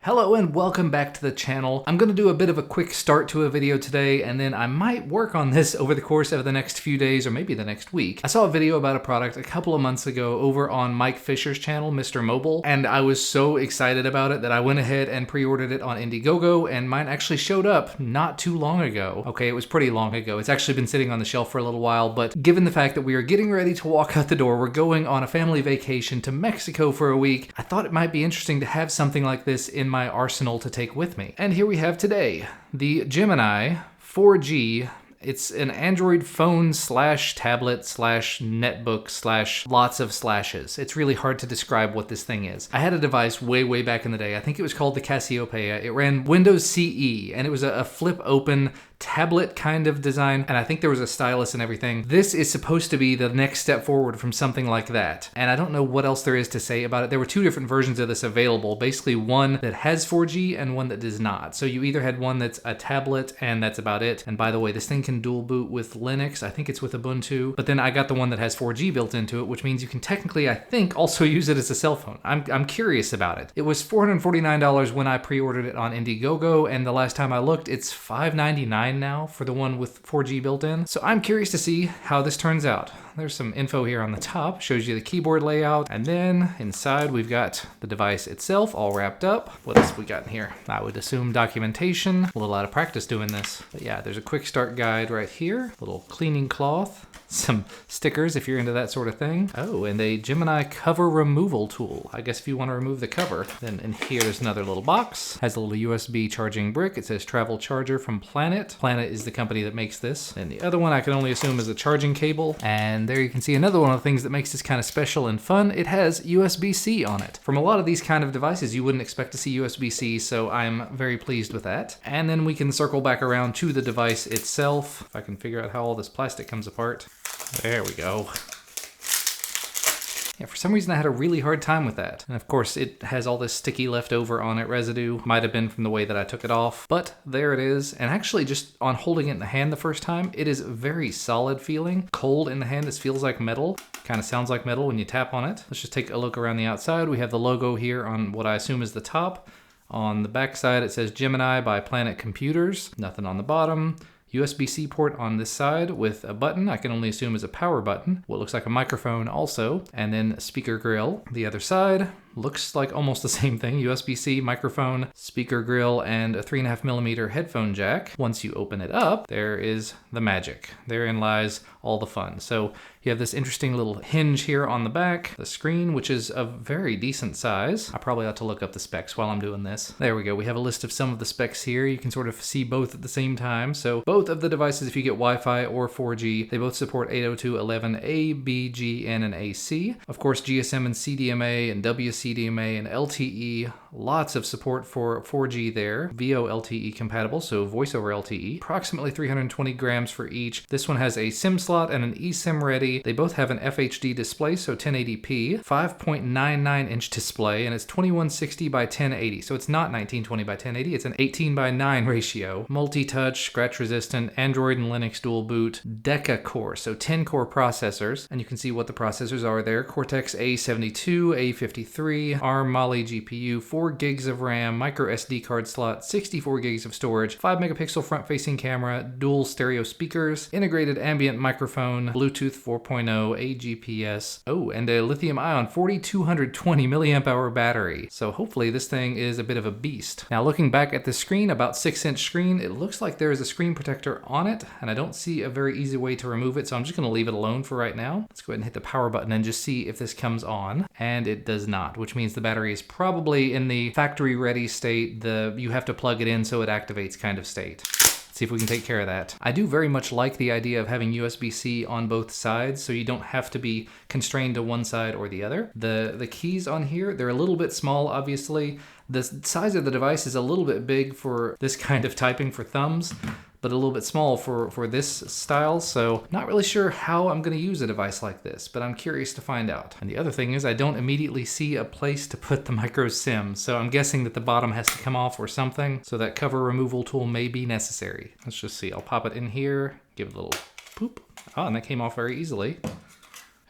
Hello and welcome back to the channel. I'm going to do a bit of a quick start to a video today, and then I might work on this over the course of the next few days or maybe the next week. I saw a video about a product a couple of months ago over on Mike Fisher's channel, Mr. Mobile, and I was so excited about it that I went ahead and pre-ordered it on Indiegogo, and mine actually showed up not too long ago. Okay, it was pretty long ago. It's actually been sitting on the shelf for a little while, but given the fact that we are getting ready to walk out the door, we're going on a family vacation to Mexico for a week, I thought it might be interesting to have something like this in my arsenal to take with me. And here we have today the Gemini 4G. It's an Android phone slash tablet slash netbook slash lots of slashes. It's really hard to describe what this thing is. I had a device way back in the day. I think it was called the Cassiopeia. It ran Windows CE, and it was a flip open tablet kind of design, and I think there was a stylus and everything. This is supposed to be the next step forward from something like that, and I don't know what else there is to say about it. There were two different versions of this available, basically one that has 4G and one that does not. So you either had one that's a tablet and that's about it, and by the way, this thing can dual boot with Linux. I think it's with Ubuntu, but then I got the one that has 4G built into it, which means you can technically, I think, also use it as a cell phone. I'm curious about it. It was $449 when I pre-ordered it on Indiegogo, and the last time I looked, it's $599 now for the one with 4G built in. So I'm curious to see how this turns out. There's some info here on the top, shows you the keyboard layout, and then inside we've got the device itself all wrapped up. What else we got in here? I would assume documentation. A little out of practice doing this. But yeah, there's a quick start guide right here, little cleaning cloth, some stickers if you're into that sort of thing. Oh, and a Gemini cover removal tool. I guess if you want to remove the cover. Then in here there's another little box. Has a little USB charging brick. It says travel charger from Planet. Planet is the company that makes this. And the other one I can only assume is a charging cable. And there you can see another one of the things that makes this kind of special and fun. It has USB-C on it. From a lot of these kind of devices, you wouldn't expect to see USB-C, so I'm very pleased with that. And then we can circle back around to the device itself. If I can figure out how all this plastic comes apart. There we go. Yeah, for some reason I had a really hard time with that. And of course it has all this sticky leftover on it residue. Might have been from the way that I took it off, but there it is. And actually just on holding it in the hand the first time, it is very solid feeling. Cold in the hand, this feels like metal. Kind of sounds like metal when you tap on it. Let's just take a look around the outside. We have the logo here on what I assume is the top. On the back side it says Gemini by Planet Computers. Nothing on the bottom. USB-C port on this side with a button, I can only assume is a power button. What looks like a microphone also, and then a speaker grill. The other side looks like almost the same thing. USB-C, microphone, speaker grill, and a 3.5mm headphone jack. Once you open it up, there is the magic. Therein lies all the fun. So you have this interesting little hinge here on the back, the screen, which is a very decent size. I probably ought to look up the specs while I'm doing this. There we go. We have a list of some of the specs here. You can sort of see both at the same time. So both of the devices, if you get Wi-Fi or 4G, they both support 802.11a, B, G, N, and AC. Of course, GSM and CDMA and WCDMA and LTE, lots of support for 4G there. VO LTE compatible, so voice over LTE. Approximately 320 grams for each. This one has a SIM slot and an eSIM ready. They both have an FHD display, so 1080p, 5.99 inch display, and it's 2160 by 1080. So it's not 1920 by 1080, it's an 18:9 ratio. Multi-touch, scratch resistant, Android and Linux dual boot, Deca core, so 10 core processors. And you can see what the processors are there. Cortex A72, A53, ARM Mali GPU, 4 gigs of RAM, micro SD card slot, 64 gigs of storage, 5 megapixel front-facing camera, dual stereo speakers, integrated ambient microphone, Bluetooth 4.0, AGPS, oh, and a lithium-ion 4220 milliamp hour battery. So hopefully this thing is a bit of a beast. Now looking back at the screen, about 6-inch screen, it looks like there is a screen protector on it, and I don't see a very easy way to remove it, so I'm just going to leave it alone for right now. Let's go ahead and hit the power button and just see if this comes on, and it does not, which means the battery is probably in the factory ready state, you have to plug it in so it activates kind of state. See if we can take care of that. I do very much like the idea of having USB-C on both sides, so you don't have to be constrained to one side or the other. The keys on here, they're a little bit small, obviously. The size of the device is a little bit big for this kind of typing for thumbs, but a little bit small for this style, so not really sure how I'm going to use a device like this, but I'm curious to find out. And the other thing is I don't immediately see a place to put the micro SIM, so I'm guessing that the bottom has to come off or something, so that cover removal tool may be necessary. Let's just see. I'll pop it in here, give it a little poop. Oh, and that came off very easily.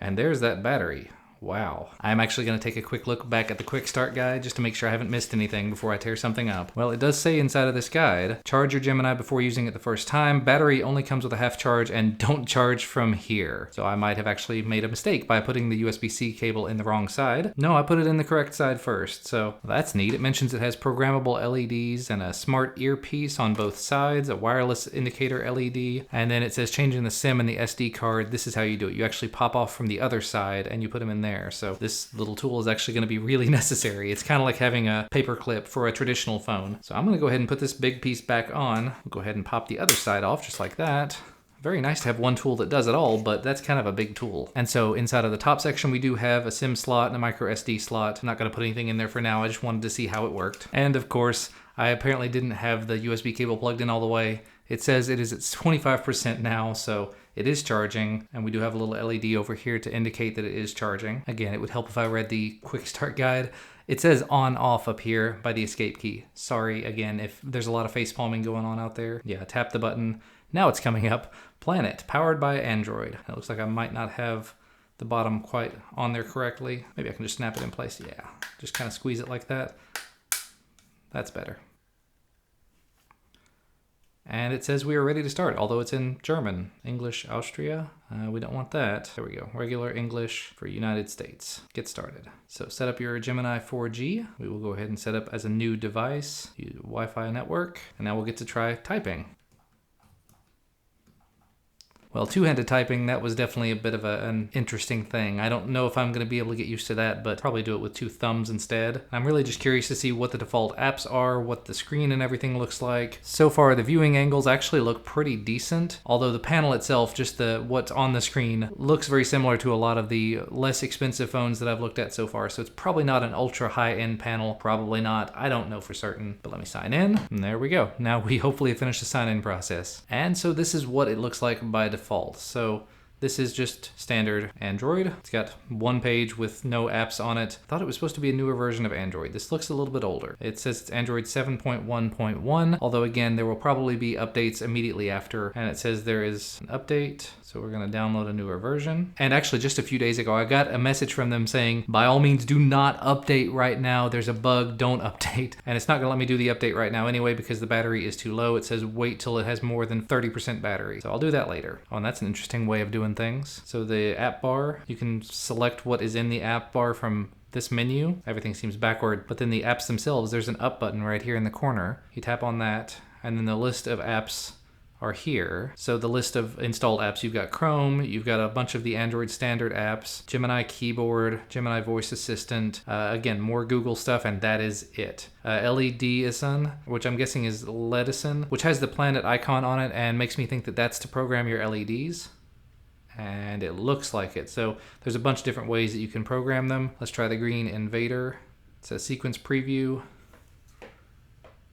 And there's that battery. Wow. I'm actually going to take a quick look back at the quick start guide just to make sure I haven't missed anything before I tear something up. Well, it does say inside of this guide, charge your Gemini before using it the first time. Battery only comes with a half charge and don't charge from here. So I might have actually made a mistake by putting the USB-C cable in the wrong side. No, I put it in the correct side first. So that's neat. It mentions it has programmable LEDs and a smart earpiece on both sides, a wireless indicator LED, and then it says changing the SIM and the SD card. This is how you do it. You actually pop off from the other side and you put them in there. So this little tool is actually going to be really necessary. It's kind of like having a paper clip for a traditional phone. So I'm going to go ahead and put this big piece back on. We'll go ahead and pop the other side off just like that. Very nice to have one tool that does it all, but that's kind of a big tool. And so inside of the top section, we do have a SIM slot and a micro SD slot. I'm not going to put anything in there for now. I just wanted to see how it worked. And of course, I apparently didn't have the USB cable plugged in all the way. It says it is at 25% now, so it is charging, and we do have a little LED over here to indicate that it is charging. Again, it would help if I read the quick start guide. It says on off up here by the escape key. Sorry again if there's a lot of face palming going on out there. Yeah, tap the button. Now it's coming up. Planet, powered by Android. It looks like I might not have the bottom quite on there correctly. Maybe I can just snap it in place. Yeah, just kind of squeeze it like that. That's better. And it says we are ready to start, although it's in German. English, Austria. We don't want that. There we go. Regular English for United States. Get started. So set up your Gemini 4G. We will go ahead and set up as a new device. Use Wi-Fi network. And now we'll get to try typing. Well, two-handed typing, that was definitely a bit of an interesting thing. I don't know if I'm going to be able to get used to that, but probably do it with two thumbs instead. I'm really just curious to see what the default apps are, what the screen and everything looks like. So far, the viewing angles actually look pretty decent, although the panel itself, just what's on the screen, looks very similar to a lot of the less expensive phones that I've looked at so far. So it's probably not an ultra high-end panel, probably not. I don't know for certain, but let me sign in, and there we go. Now we hopefully finish the sign-in process. And so this is what it looks like by default. So this is just standard Android. It's got one page with no apps on it. I thought it was supposed to be a newer version of Android. This looks a little bit older. It says it's Android 7.1.1, although again, there will probably be updates immediately after. And it says there is an update. So we're going to download a newer version. And actually just a few days ago, I got a message from them saying, by all means, do not update right now. There's a bug, don't update. And it's not going to let me do the update right now anyway because the battery is too low. It says wait till it has more than 30% battery. So I'll do that later. Oh, and that's an interesting way of doing things. So the app bar, you can select what is in the app bar from this menu. Everything seems backward, but then the apps themselves, there's an up button right here in the corner. You tap on that, and then the list of apps are here. So the list of installed apps, you've got Chrome, you've got a bunch of the Android standard apps, Gemini Keyboard, Gemini Voice Assistant, again, more Google stuff, and that is it. LEDison, which I'm guessing is Ledison, which has the planet icon on it and makes me think that that's to program your LEDs. And it looks like it. So there's a bunch of different ways that you can program them. Let's try the green invader. It says sequence preview.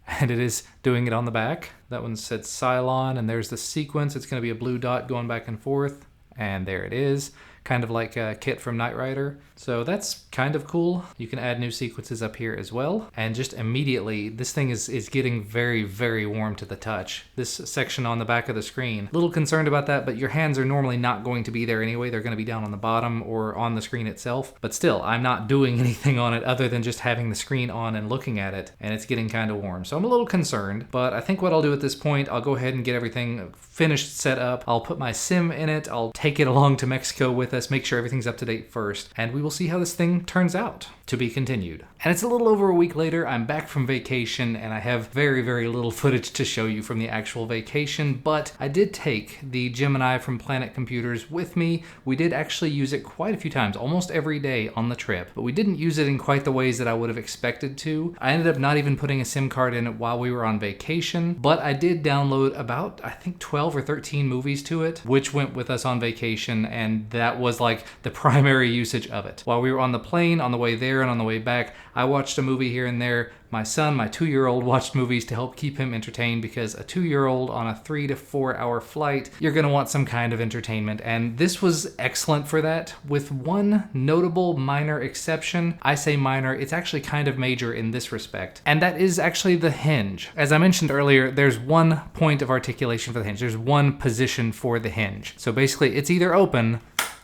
And it is doing it on the back. That one said Cylon, and there's the sequence. It's going to be a blue dot going back and forth. And there it is. Kind of like Kit from Knight Rider. So that's kind of cool. You can add new sequences up here as well. And just immediately, this thing is getting very, very warm to the touch. This section on the back of the screen, a little concerned about that, but your hands are normally not going to be there anyway. They're going to be down on the bottom or on the screen itself. But still, I'm not doing anything on it other than just having the screen on and looking at it. And it's getting kind of warm. So I'm a little concerned, but I think what I'll do at this point, I'll go ahead and get everything finished, set up. I'll put my SIM in it. I'll take it along to Mexico with us, make sure everything's up to date first, and we will see how this thing turns out. To be continued. And it's a little over a week later. I'm back from vacation and I have very, very little footage to show you from the actual vacation, but I did take the Gemini from Planet Computers with me. We did actually use it quite a few times, almost every day on the trip, but we didn't use it in quite the ways that I would have expected to. I ended up not even putting a SIM card in it while we were on vacation, but I did download about, I think, 12 or 13 movies to it, which went with us on vacation, and that was like the primary usage of it. While we were on the plane, on the way there and on the way back, I watched a movie here and there. My son, my 2-year-old, watched movies to help keep him entertained because a 2-year-old on a 3 to 4 hour flight, you're gonna want some kind of entertainment. And this was excellent for that, with one notable minor exception. I say minor, it's actually kind of major in this respect. And that is actually the hinge. As I mentioned earlier, there's one point of articulation for the hinge. There's one position for the hinge. So basically it's either open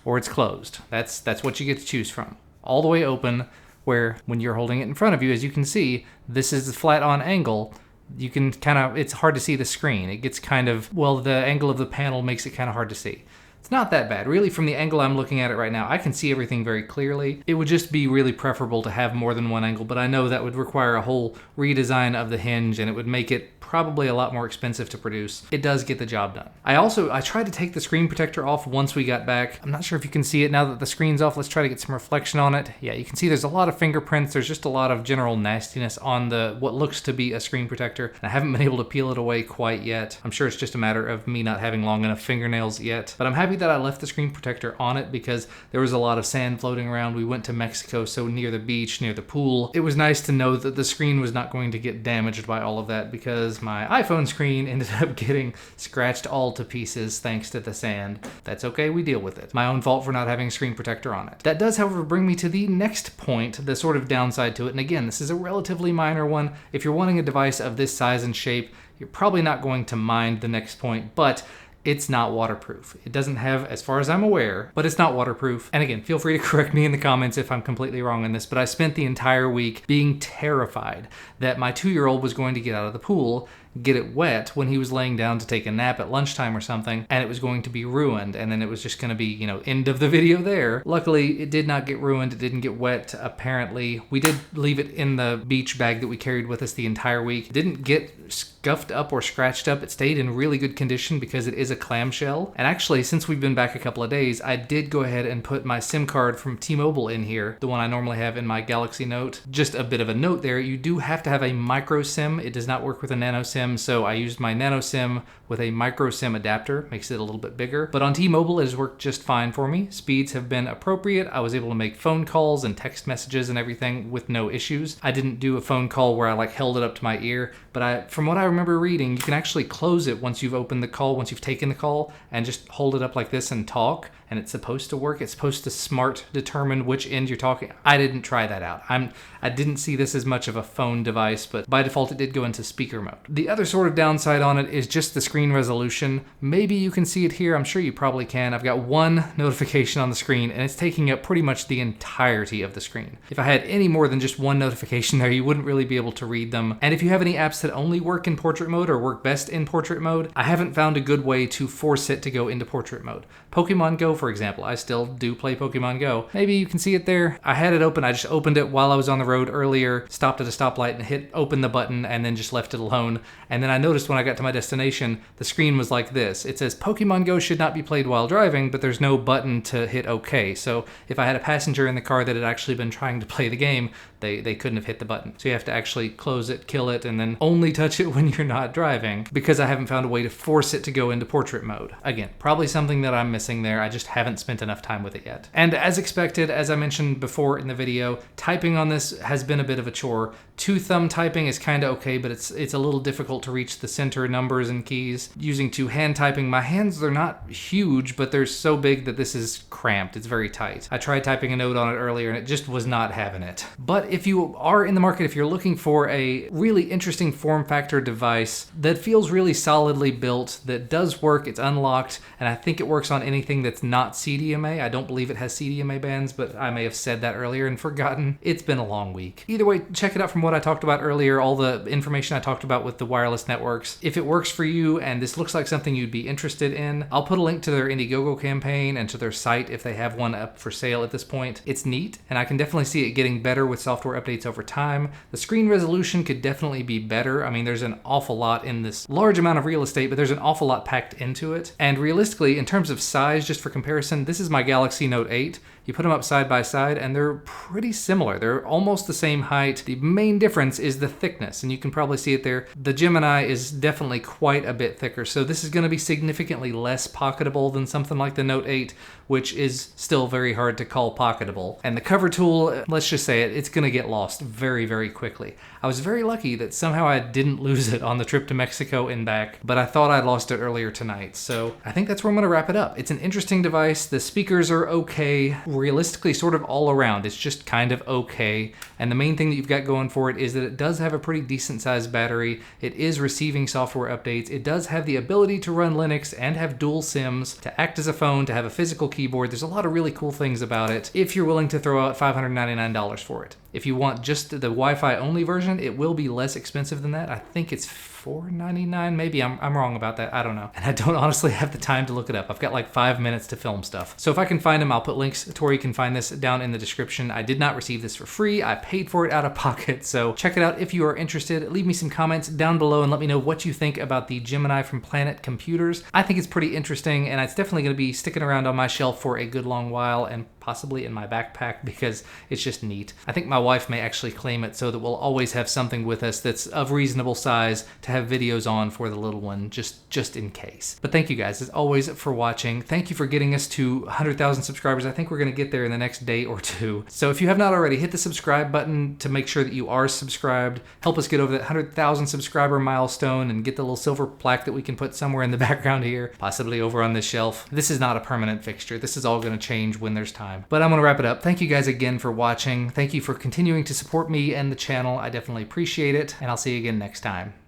or it's closed. That's what you get to choose from. All the way open, where when you're holding it in front of you, as you can see, this is the flat on angle. You can it's hard to see the screen. It gets the angle of the panel makes it kind of hard to see. It's not that bad. Really, from the angle I'm looking at it right now, I can see everything very clearly. It would just be really preferable to have more than one angle, but I know that would require a whole redesign of the hinge, and it would make it probably a lot more expensive to produce. It does get the job done. I tried to take the screen protector off once we got back. I'm not sure if you can see it now that the screen's off. Let's try to get some reflection on it. Yeah, you can see there's a lot of fingerprints. There's just a lot of general nastiness on what looks to be a screen protector. And I haven't been able to peel it away quite yet. I'm sure it's just a matter of me not having long enough fingernails yet. But I'm happy that I left the screen protector on it because there was a lot of sand floating around. We went to Mexico, so near the beach, near the pool. It was nice to know that the screen was not going to get damaged by all of that, because my iPhone screen ended up getting scratched all to pieces thanks to the sand. That's okay, we deal with it. My own fault for not having a screen protector on it. That does, however, bring me to the next point, the sort of downside to it. And again, this is a relatively minor one. If you're wanting a device of this size and shape, you're probably not going to mind the next point, but it's not waterproof. It doesn't have, as far as I'm aware, but it's not waterproof. And again, feel free to correct me in the comments if I'm completely wrong on this, but I spent the entire week being terrified that my 2-year-old was going to get out of the pool, get it wet when he was laying down to take a nap at lunchtime or something, and it was going to be ruined, and then it was just going to be, end of the video there. Luckily, it did not get ruined. It didn't get wet, apparently. We did leave it in the beach bag that we carried with us the entire week. It didn't get scuffed up or scratched up. It stayed in really good condition because it is a clamshell. And actually, since we've been back a couple of days, I did go ahead and put my SIM card from T-Mobile in here, the one I normally have in my Galaxy Note. Just a bit of a note there, you do have to have a micro SIM. It does not work with a nano SIM, so I used my nano SIM with a micro SIM adapter, makes it a little bit bigger. But on T-Mobile, it has worked just fine for me. Speeds have been appropriate. I was able to make phone calls and text messages and everything with no issues. I didn't do a phone call where I held it up to my ear, but from what I remember reading, you can actually close it once you've opened the call, once you've taken the call, and just hold it up like this and talk. And it's supposed to work. It's supposed to smart determine which end you're talking. I didn't try that out. I didn't see this as much of a phone device, but by default it did go into speaker mode. The other sort of downside on it is just the screen resolution. Maybe you can see it here. I'm sure you probably can. I've got one notification on the screen, and it's taking up pretty much the entirety of the screen. If I had any more than just one notification there, you wouldn't really be able to read them. And if you have any apps that only work in portrait mode or work best in portrait mode, I haven't found a good way to force it to go into portrait mode. Pokemon Go, for example. I still do play Pokemon Go. Maybe you can see it there. I had it open. I just opened it while I was on the road earlier, stopped at a stoplight and open the button, and then just left it alone. And then I noticed when I got to my destination, the screen was like this. It says Pokemon Go should not be played while driving, but there's no button to hit OK. So if I had a passenger in the car that had actually been trying to play the game, they couldn't have hit the button. So you have to actually close it, kill it, and then only touch it when you're not driving, because I haven't found a way to force it to go into portrait mode. Again, probably something that I'm missing there. I just haven't spent enough time with it yet. And as expected, as I mentioned before in the video, typing on this has been a bit of a chore. 2-thumb typing is kind of okay, but it's a little difficult to reach the center numbers and keys. Using 2-hand typing, my hands are not huge, but they're so big that this is cramped. It's very tight. I tried typing a note on it earlier and it just was not having it. But if you are in the market, if you're looking for a really interesting form factor device that feels really solidly built, that does work, it's unlocked, and I think it works on anything that's not CDMA. I don't believe it has CDMA bands, but I may have said that earlier and forgotten. It's been a long week. Either way, check it out from what I talked about earlier, all the information I talked about with the wireless networks. If it works for you and this looks like something you'd be interested in, I'll put a link to their Indiegogo campaign and to their site if they have one up for sale at this point. It's neat, and I can definitely see it getting better with software updates over time. The screen resolution could definitely be better. I mean, there's an awful lot in this large amount of real estate, but there's an awful lot packed into it. And realistically, in terms of size, just for comparison, this is my Galaxy Note 8. You put them up side by side and they're pretty similar. They're almost the same height. The main difference is the thickness, and you can probably see it there. The Gemini is definitely quite a bit thicker, so this is going to be significantly less pocketable than something like the Note 8, which is still very hard to call pocketable. And the cover tool, let's just say it's going to get lost very, very quickly. I was very lucky that somehow I didn't lose it on the trip to Mexico and back, but I thought I'd lost it earlier tonight. So I think that's where I'm gonna wrap it up. It's an interesting device. The speakers are okay, realistically sort of all around. It's just kind of okay. And the main thing that you've got going for it is that it does have a pretty decent sized battery. It is receiving software updates. It does have the ability to run Linux and have dual SIMs, to act as a phone, to have a physical keyboard. There's a lot of really cool things about it if you're willing to throw out $599 for it. If you want just the Wi-Fi only version, it will be less expensive than that. I think it's $499, maybe. I'm wrong about that. I don't know. And I don't honestly have the time to look it up. I've got like 5 minutes to film stuff. So if I can find them, I'll put links to where you can find this down in the description. I did not receive this for free. I paid for it out of pocket. So check it out if you are interested. Leave me some comments down below and let me know what you think about the Gemini from Planet Computers. I think it's pretty interesting, and it's definitely going to be sticking around on my shelf for a good long while, and possibly in my backpack because it's just neat. I think my wife may actually claim it so that we'll always have something with us that's of reasonable size to have videos on for the little one, just in case. But thank you guys, as always, for watching. Thank you for getting us to 100,000 subscribers. I think we're going to get there in the next day or two. So if you have not already, hit the subscribe button to make sure that you are subscribed. Help us get over that 100,000 subscriber milestone and get the little silver plaque that we can put somewhere in the background here, possibly over on this shelf. This is not a permanent fixture. This is all going to change when there's time. But I'm going to wrap it up. Thank you guys again for watching. Thank you for continuing to support me and the channel. I definitely appreciate it, and I'll see you again next time.